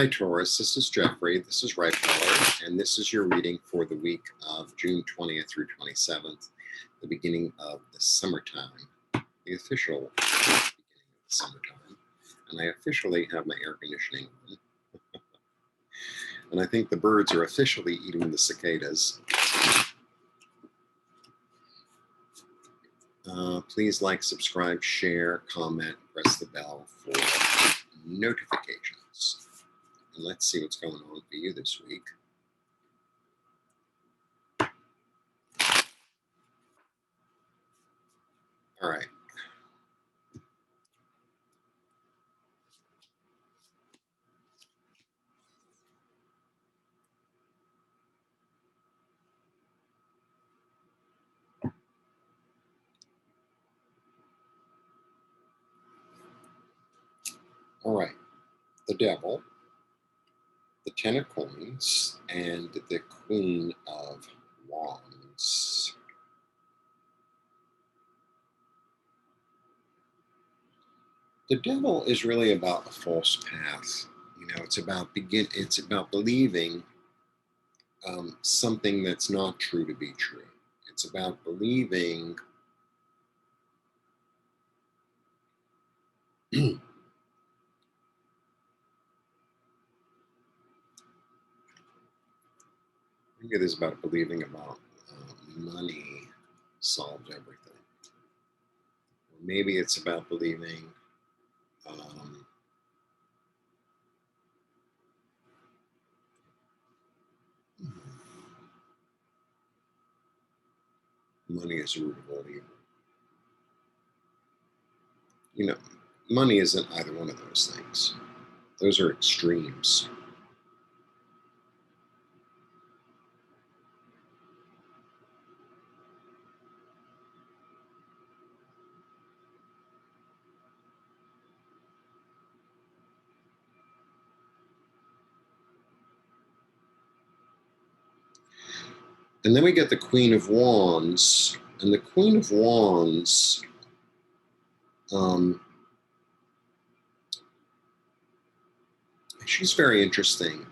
Hi, Taurus. This is Jeffrey. This is Right Color, and this is your reading for the week of June 20th through 27th, the beginning of the summertime, the official beginning of the summertime. And I officially have my air conditioning on. And I think the birds are officially eating the cicadas. Please like, subscribe, share, comment, press the bell for notifications. And let's see what's going on for you this week. All right. All right. The Devil, the Ten of Coins, and the Queen of Wands. The Devil is really about a false path. You know, it's about believing something that's not true to be true. It's about believing I think it is about believing about money solves everything. Or maybe it's about believing money is the root of all evil. You know, money isn't either one of those things. Those are extremes. And then we get the Queen of Wands, and the Queen of Wands she's very interesting.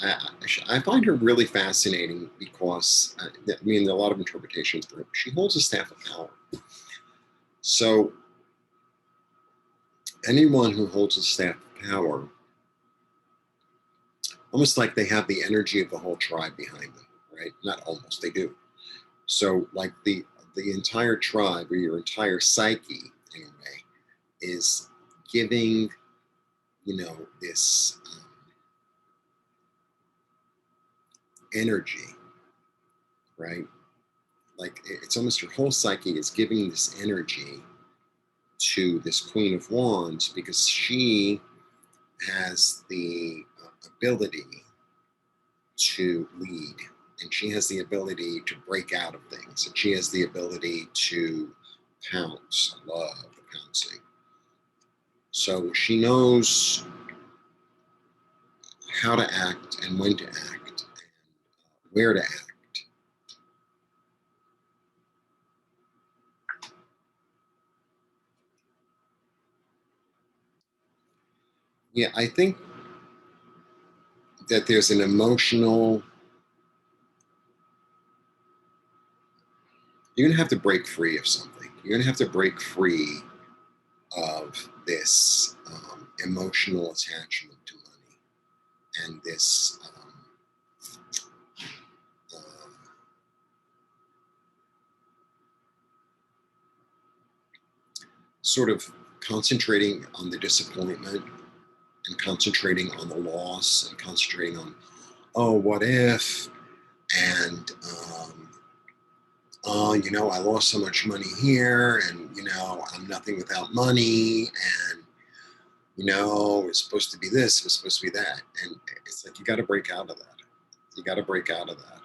I find her really fascinating because, there are a lot of interpretations for her. She holds a staff of power. So anyone who holds a staff of power, almost like they have the energy of the whole tribe behind them, right? Not almost, they do. So like the entire tribe or your entire psyche, in a way, is giving, this energy, right? Like it's almost your whole psyche is giving this energy to this Queen of Wands because she has the ability to lead, and she has the ability to break out of things, and she has the ability to pounce. I love the pouncing. So she knows how to act and when to act and where to act. Yeah, I think that there's an emotional, you're going to have to break free of something. You're going to have to break free of this emotional attachment to money and this sort of concentrating on the disappointment and concentrating on the loss and concentrating on, oh, what if? And, oh, I lost so much money here, and, I'm nothing without money, and, it's supposed to be this, it's supposed to be that. And it's like, you got to break out of that. You got to break out of that.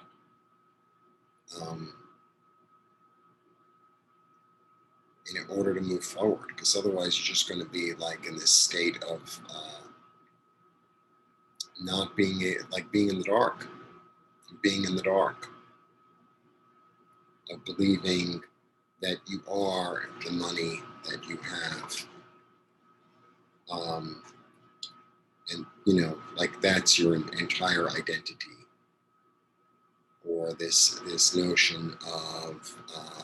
In order to move forward, because otherwise you're just going to be like in this state of not being being in the dark, of believing that you are the money that you have. and like that's your entire identity, or this notion of uh,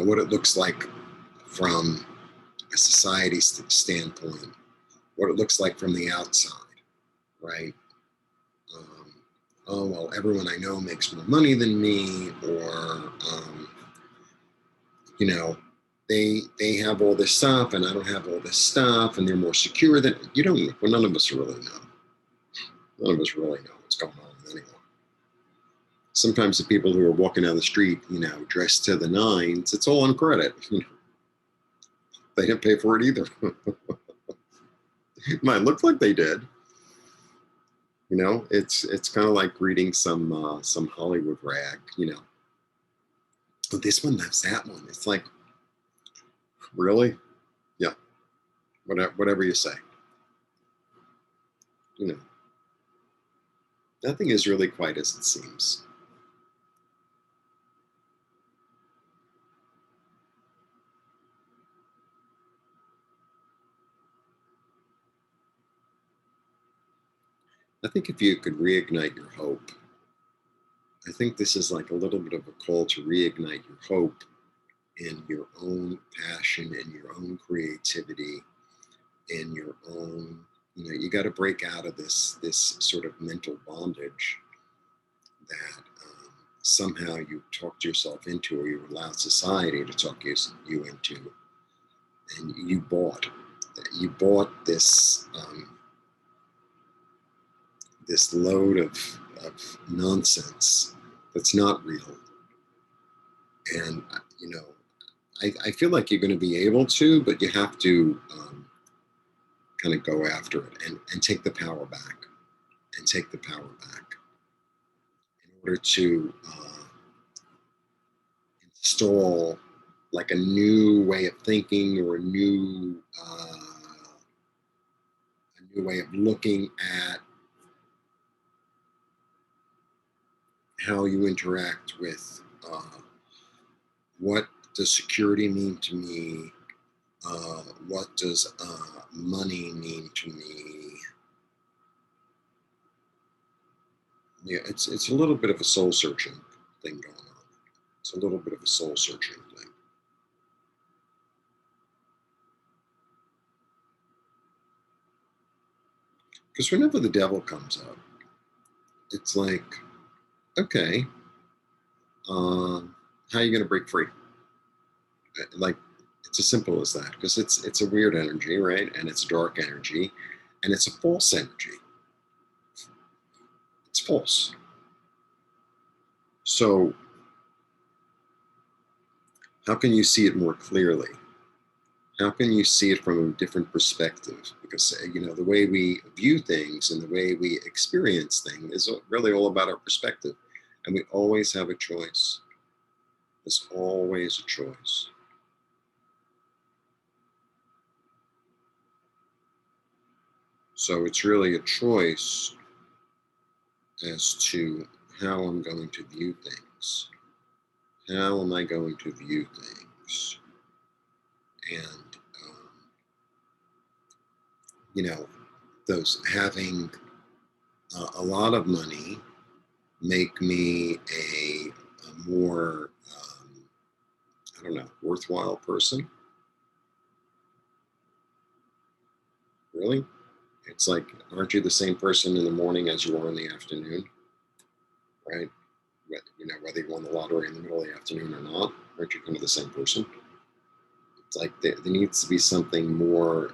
what it looks like from a society standpoint, what it looks like from the outside, right? Um, oh well, everyone I know makes more money than me, or you know, they have all this stuff and I don't have all this stuff, and they're more secure than you don't. Well, none of us really know. None of us really know what's going on with anyone. Sometimes the people who are walking down the street, dressed to the nines, it's all on credit. They didn't pay for it either. It might look like they did. It's kind of like reading some Hollywood rag. But this one loves that one. It's like, really? Yeah. Whatever you say. You know, Nothing is really quite as it seems. I think if you could reignite your hope, I think this is like a little bit of a call to reignite your hope in your own passion, in your own creativity, in your own, you got to break out of this sort of mental bondage that somehow you talked yourself into, or you allowed society to talk you into, and you bought this load of nonsense that's not real. And I feel like you're going to be able to, but you have to kind of go after it and take the power back, and take the power back in order to install like a new way of thinking, or a new way of looking at how you interact with what does security mean to me, what does money mean to me. Yeah, it's a little bit of a soul searching thing going on. It's a little bit of a soul searching thing. Because whenever the devil comes up, it's like, okay, how are you going to break free? Like, it's as simple as that, because it's a weird energy, right? And it's dark energy, and it's a false energy. It's false. So how can you see it more clearly? How can you see it from a different perspective? Because the way we view things and the way we experience things is really all about our perspective, and we always have a choice. There's always a choice. So it's really a choice as to how I'm going to view things. How am I going to view things? And those having a lot of money make me a more I don't know, worthwhile person. Really? It's like, aren't you the same person in the morning as you are in the afternoon? Right? Whether you won the lottery in the middle of the afternoon or not, aren't you kind of the same person? It's like there needs to be something more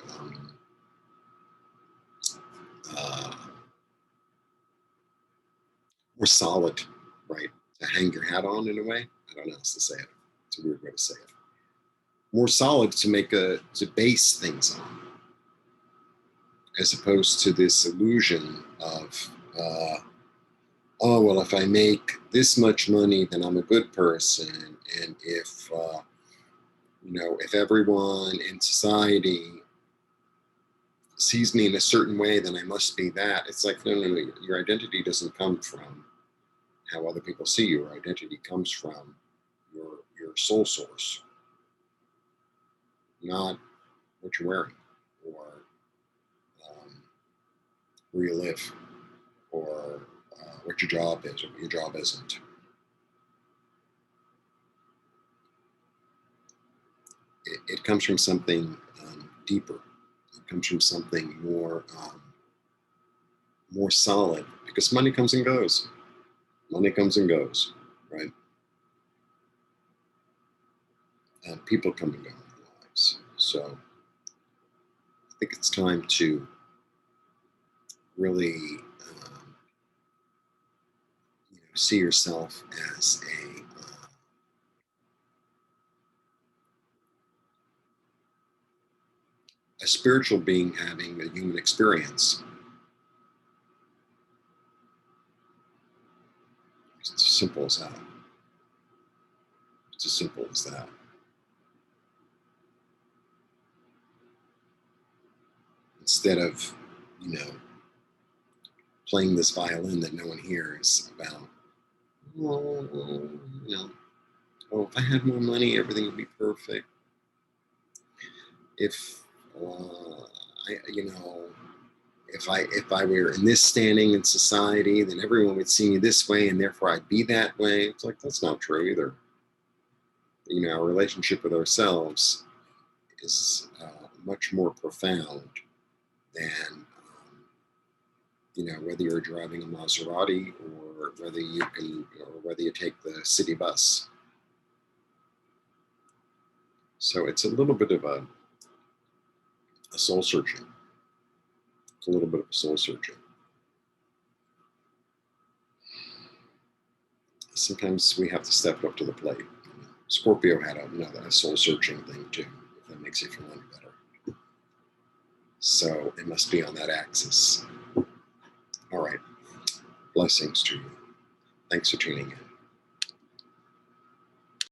uh, more solid, right? To hang your hat on in a way. I don't know how else to say it. It's a weird way to say it. More solid to base things on, as opposed to this illusion of oh well, if I make this much money, then I'm a good person, and if everyone in society sees me in a certain way, then I must be that. It's like, no, no, no. Your identity doesn't come from how other people see you. Your identity comes from your your soul source, not what you're wearing or where you live or what your job is or what your job isn't. It comes from something deeper. It comes from something more solid, because money comes and goes. Money comes and goes, right? People come and go in our lives. So I think it's time to really see yourself as a spiritual being having a human experience. It's as simple as that. It's as simple as that. Instead of, playing this violin that no one hears about, oh, if I had more money, everything would be perfect. If if I were in this standing in society, then everyone would see me this way, and therefore I'd be that way. It's like, that's not true either. Our relationship with ourselves is much more profound than whether you're driving a Maserati or whether you take the city bus. So it's a little bit of a soul searching. It's a little bit of a soul searching. Sometimes we have to step up to the plate. Scorpio had a soul searching thing too, if that makes you feel any better. So it must be on that axis. All right. Blessings to you. Thanks for tuning in.